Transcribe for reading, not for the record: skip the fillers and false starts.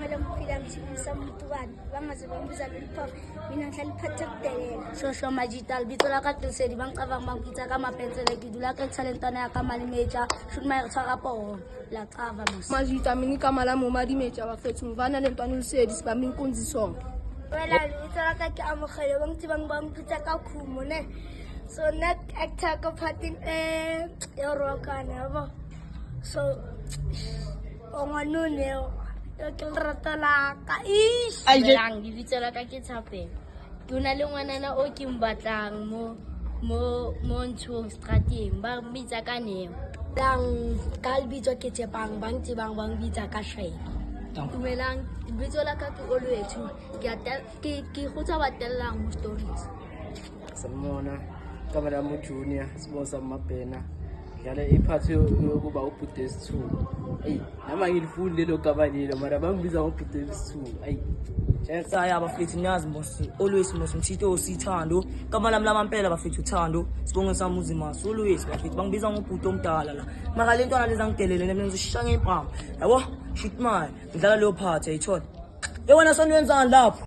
ngale ngiphila ngisebenzisa umntwana bangaze bangibiza loliphofu mina ngihlala iphathe kudelela Shosho Majita lebitso la ka Tlisedi ba nqabang ba nkitsa ka mapensele ke dula ka talentana ya ka Malimeja shoot my tshwara po la qava mos Majita mina igama lami uMadimeja bafethu ngivana lentwana uLisedi sibambe inkunzi sonke. wena lebitso la ka ke Amogelo bangithi bangibangipitsa ka Khumo ne so net actor ka phatin yorokana yabo so onganone yo ke rata la ka ish Dumelang lebitso la ka ke Thapelo ke una le ngwanana o ke mbatlang mo ntshong strateng ba mbitsa ka Neo lang ka lebitso ke Tshepang bang tsebang bang bitsa ka Shayla. Dumelang lebitso la ka ke Olwethu ke gotsa batellang mo stories Sanibona igama lami uJunior Sibosa Mabhena ngidlala iphathi yokuba uBudesi 2 hey nama ngilifunde lo gama lelo mara bangibiza ngoBudesi 2 hey Saya bafethu niyazi mos always mos mthito osithando igama lami lamampela bafethu uthando sibonge sami uzimaso always bafethu bangibiza ngobhuti omdala la mara le ntwana lezi angidelele mina ngizoshisha ngempama yabo shit man ngidlala leyo part ayithola yewena sonwenzani lapho